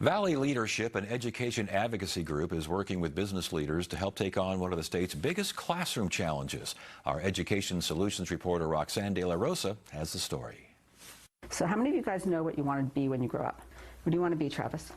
Valley Leadership, an education advocacy group, is working with business leaders to help take on one of the state's biggest classroom challenges. Our Education Solutions reporter Roxanne De La Rosa has the story. So how many of you guys know what you want to be when you grow up? What do you want to be, Travis?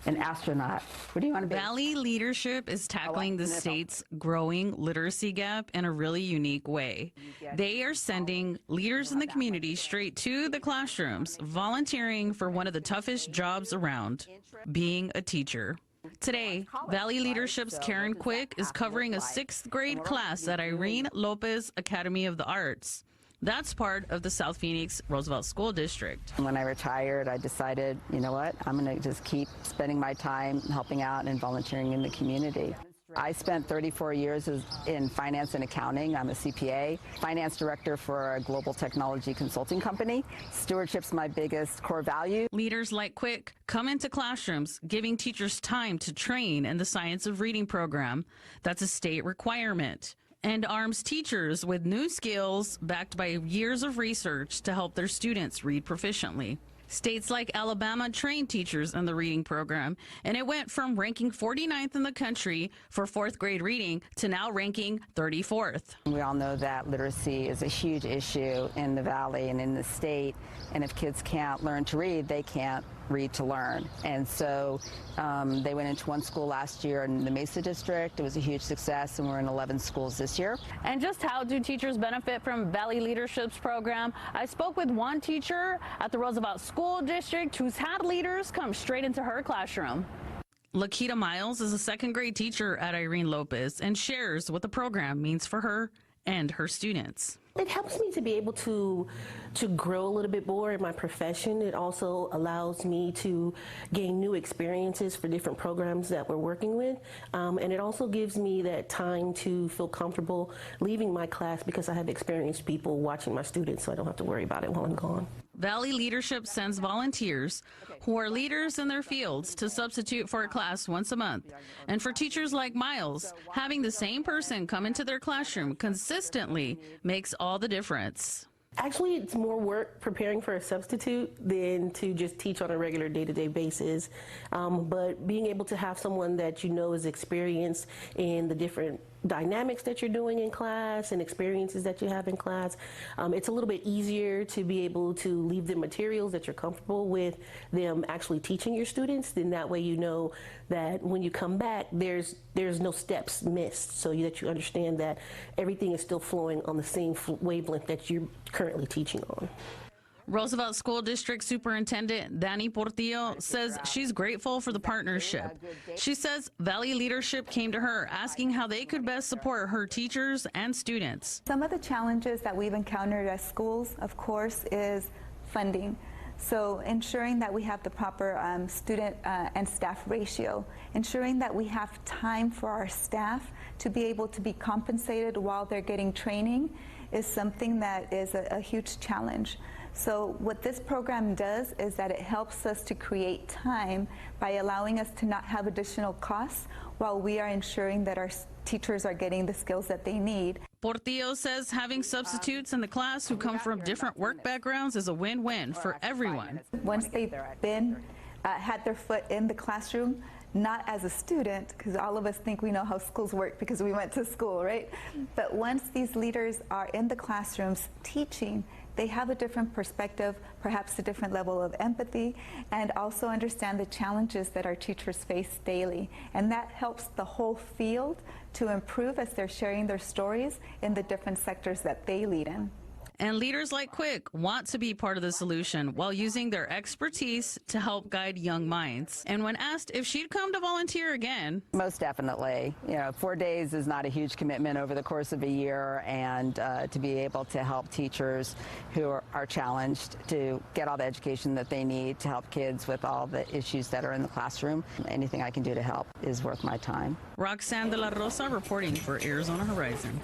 An astronaut. What do you want to be? Valley Leadership is tackling the state's growing literacy gap in a really unique way. They are sending leaders in the community straight to the classrooms, volunteering for one of the toughest jobs around, being a teacher. Today, Valley Leadership's Karen Quick is covering a 6th grade class at Irene Lopez Academy of the Arts. That's part of the South Phoenix Roosevelt School District. When I retired, I decided, you know what, I'm going to just keep spending my time helping out and volunteering in the community. I spent 34 years in finance and accounting. I'm a CPA, finance director for a global technology consulting company. Stewardship's my biggest core value. Leaders like Quick come into classrooms, giving teachers time to train in the Science of Reading program. That's a state requirement, and arms teachers with new skills backed by years of research to help their students read proficiently. States like Alabama trained teachers in the reading program, and it went from ranking 49th in the country for 4th grade reading to now ranking 34th. We all know that literacy is a huge issue in the Valley and in the state, and if kids can't learn to read, they can't read to learn. And so they went into one school last year in the Mesa district. It was a huge success, and we're in 11 schools this year. And just how do teachers benefit from Valley Leadership's program? I spoke with one teacher at the Roosevelt School District who's had leaders come straight into her classroom. Lakita Miles is a 2nd grade teacher at Irene Lopez and shares what the program means for her and her students. It helps me to be able to grow a little bit more in my profession. It also allows me to gain new experiences for different programs that we're working with. And it also gives me that time to feel comfortable leaving my class because I have experienced people watching my students, so I don't have to worry about it while I'm gone. Valley Leadership sends volunteers who are leaders in their fields to substitute for a class once a month. And for teachers like Miles, having the same person come into their classroom consistently makes all the difference. Actually, it's more work preparing for a substitute than to just teach on a regular day-to-day basis. But being able to have someone that you know is experienced in the different dynamics that you're doing in class and experiences that you have in class, it's a little bit easier to be able to leave the materials that you're comfortable with them actually teaching your students. Then that way you know that when you come back, there's no steps missed, so that you understand that everything is still flowing on the same wavelength that you're currently teaching on. Roosevelt School District Superintendent Danny Portillo says she's grateful for the partnership. She says Valley Leadership came to her asking how they could best support her teachers and students. Some of the challenges that we've encountered as schools, of course, is funding. So ensuring that we have the proper student and staff ratio, ensuring that we have time for our staff to be able to be compensated while they're getting training is something that is a huge challenge. So what this program does is that it helps us to create time by allowing us to not have additional costs while we are ensuring that our teachers are getting the skills that they need. Portillo says having substitutes in the class who come from different work backgrounds is a win-win for everyone. Once they've had their foot in the classroom, not as a student, because all of us think we know how schools work because we went to school, right? But once these leaders are in the classrooms teaching, they have a different perspective, perhaps a different level of empathy, and also understand the challenges that our teachers face daily. And that helps the whole field to improve as they're sharing their stories in the different sectors that they lead in. And leaders like Quick want to be part of the solution while using their expertise to help guide young minds. And when asked if she'd come to volunteer again. Most definitely. You know, 4 days is not a huge commitment over the course of a year, and to be able to help teachers who are challenged to get all the education that they need to help kids with all the issues that are in the classroom, anything I can do to help is worth my time. Roxanne De La Rosa reporting for Arizona Horizon.